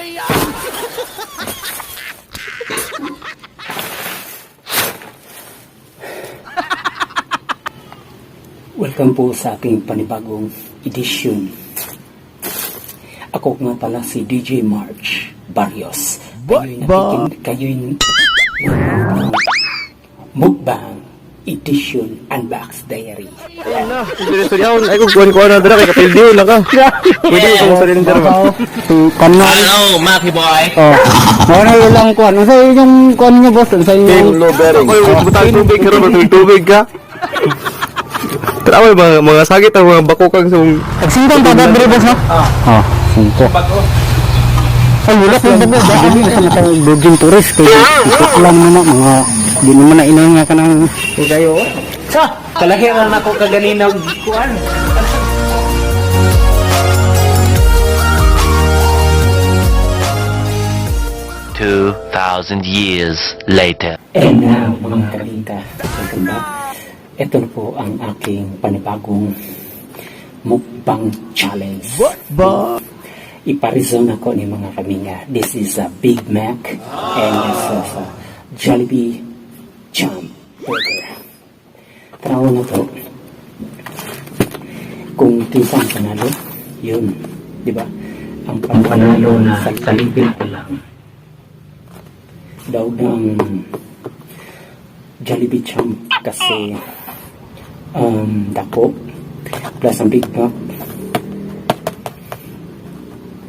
Welcome po sa ating panibagong edisyon. Ako nga pala si DJ March Barrios. Kayo'y mukbang edition unbox diary. Ayan na, seryoso ay kung kuha na dira kay kapildiw lang ka. Pwede ko sa cylinder ba? Hello, Maki boy. Ano lang kuha? Ano sa yung kuha niyo boss? Sa yung Low bearing. Ako butang tubig, pero tubig ka. Tara mga sagit ang mga bakukang sa Agsingkang tada diri boss no? Singko. Ay wala ko ba dahil sa mga budging tourist kaya ito lang naman mga di naman na inang nga kanang Kayo, kalaki na ako kaganina kuan. 2,000 years later. And now, mga kalita, maganda. Ito na po ang aking panibagong mukbang challenge. Iparizon ako ni mga kaminga. This is a Big Mac and this is a Jollibee Jump Burger. Tarawa na to. Kung kinsa ang panalo, yun. Diba? Ang panalo na salipin ko lang. Daw ng Jollibee Jump kasi dako plus ang Big Mac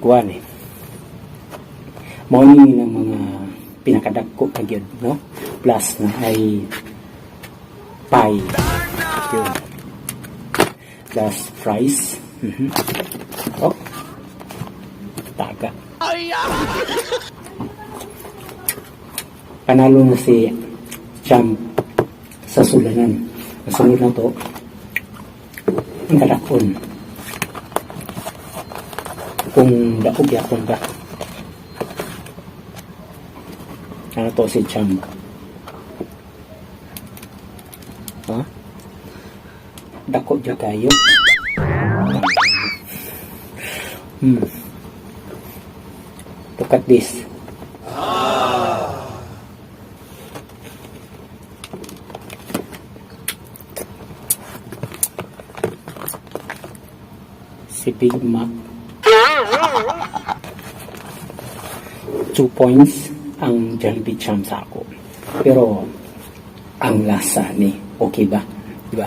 kuwan morning ng mga pinakadako na yun, no? Plus na ay pie yun plus fries oh taga panalo na si Jump sa sulanan. Ang sunod na to ang kalakon kung daog yakon ba ano to si Jump dako dya kayo look at this si Big Mac 2 points ang Jollibee Jump sa ako pero ang lasa ni okay ba diba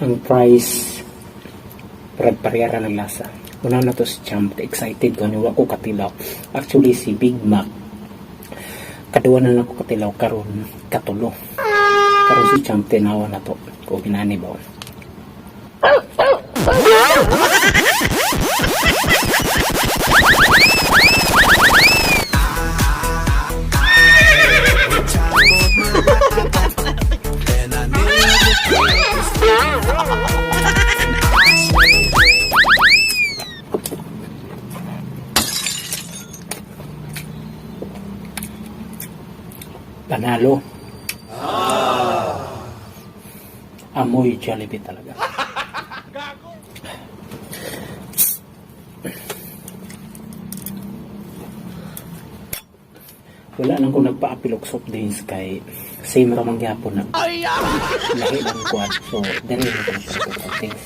ang price parehara ng lasa una na to si Jump excited ko niwa ko katilaw actually si Big Mac kaduwa na ako katilaw karon katulo karon si Jump tinawa na to ko ginani ba panalo amoy Jollibee talaga wala lang kung nagpa-apilok soft drinks kay same ramang gyapon na lahi lang kuwan so dali lang ko siya soft drinks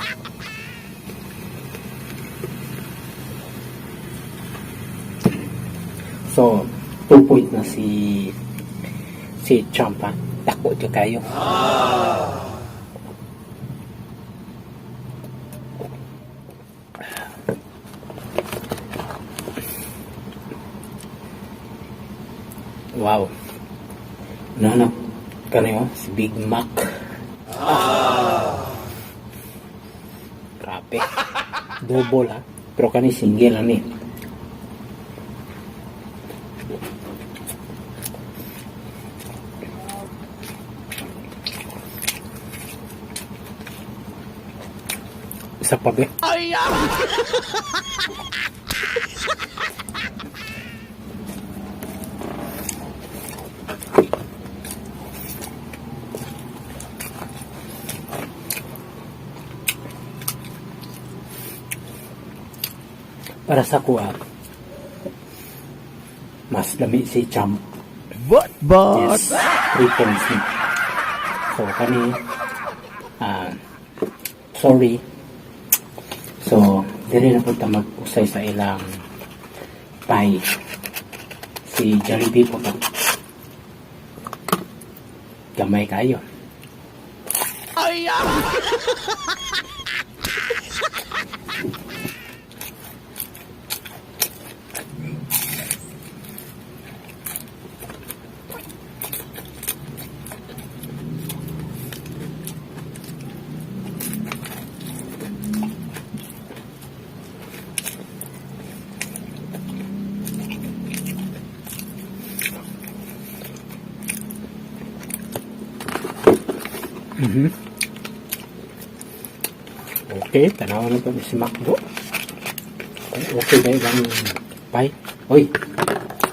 so 2 point na si Champa dako dyan kayo wow nanak kanayo si Big Mac grabe double ha pero kani single ani isa pa be Para sa kuha, mas dami si Champ. But Yes, 3 points ni. So, kani, sorry. So, dili na punta mag-usay sa ilang pie. Si Jollibee po to. Gamay kayo. Okay, tanaw na to si Macdo. Okay ba yung pie? Uy,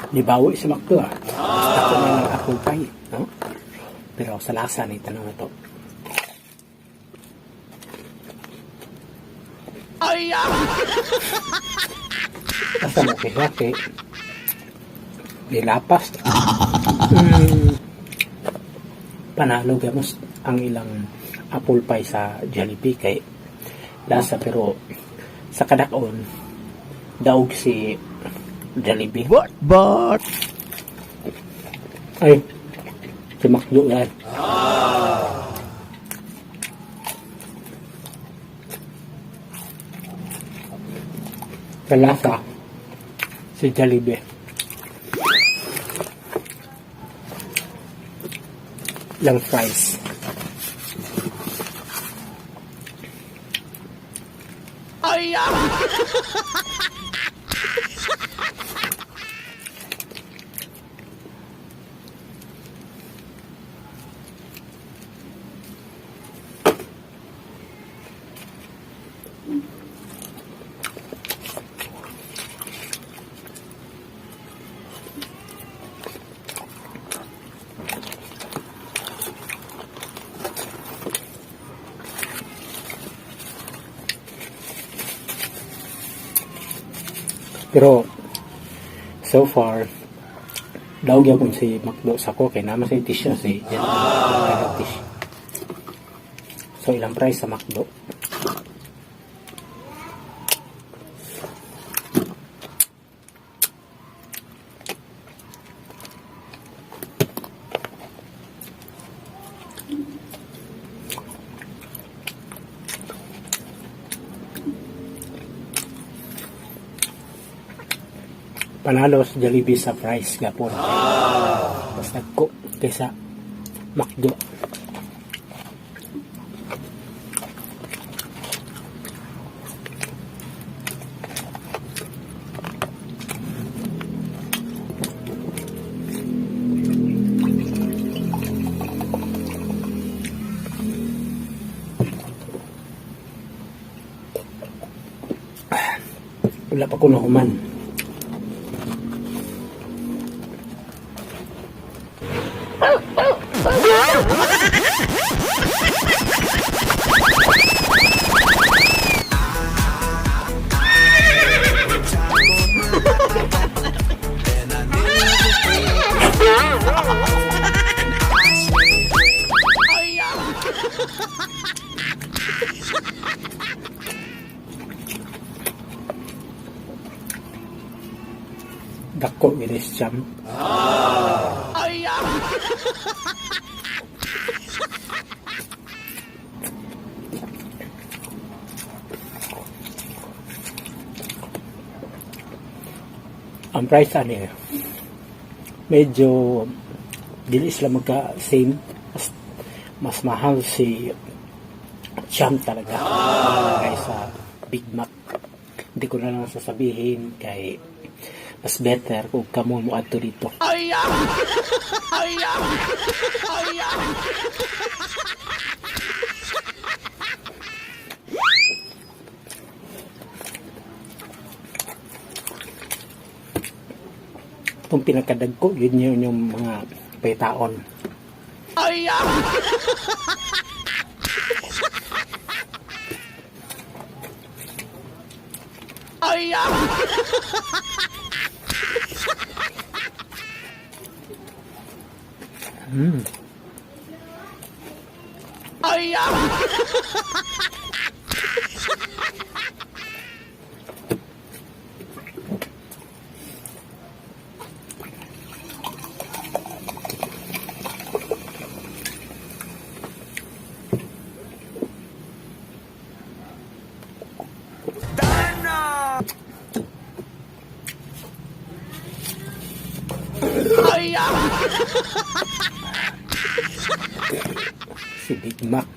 libawi si Macdo Ako na lang akong pie. No? Pero sa lasa ni tanaw na to. Basta mo kaya nilapas. Panalo gamos ang ilang apple pie sa Jollibee kay lasa pero sa kadakon daog si Jollibee. But Ay, si Macdo yan. Sa lasa si Jollibee. Lang fries. Pero so far daog yapon si Macdo sa ko kay naman sa tissue si tissue. So ilang price sa Macdo? Panalo sa Jollibee sa price gapon. Mas nagko kaysa Macdo. Wala pa ko nahuman. Dako iris jam. Ang price ani medyo dili sila magka same, mas mahal si Champ talaga kaysa Big Mac. Hindi ko na lang sasabihin kay mas better kung kamo mo adto dito. Itong pinakadag ko, yun yung mga paitaon. Si Big Mac.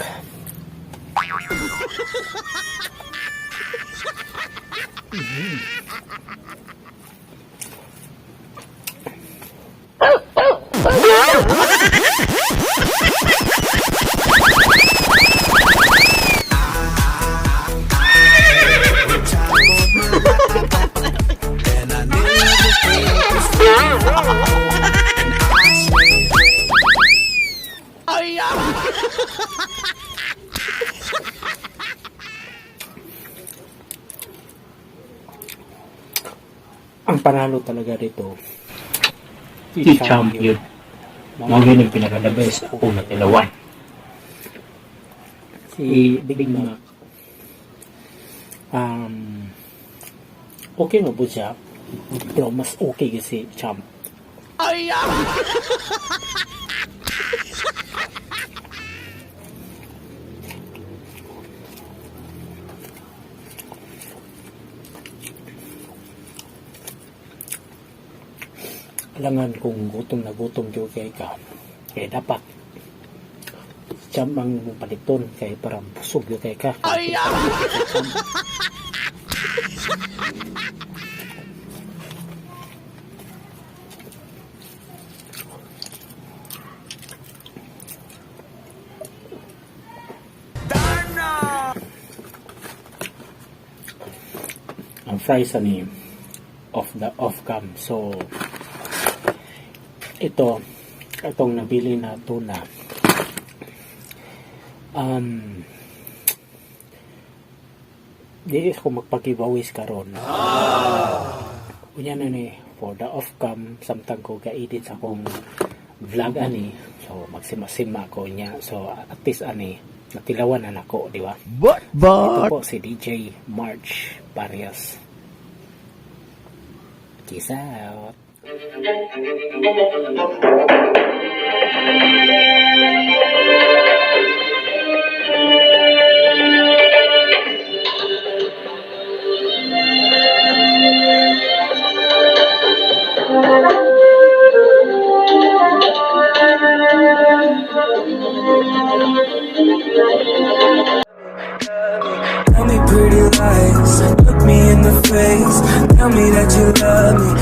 Ang panalo talaga dito Si champion. Mga yun yung pinaka-the best. Una tilawan. si Big Mac. Okay mo po siya, pero mas okay kasi Champ. Alangan kung gutom na gutom yung kay ka, kaya dapat Champ ang paliton kay parang busog yung kay ka. Ang fries ani off cam, so itong nabili na tuna, di ko magpagibawis karon. Unya na ni for the off cam, samtang ko ka-edit sa akong vlog ani, so magsimasima ko niya, so at least ani natilawan na nako, di ba? Ito po si DJ March Barrios. Peace out. Tell me pretty lies, look me in the face, tell me that you love me.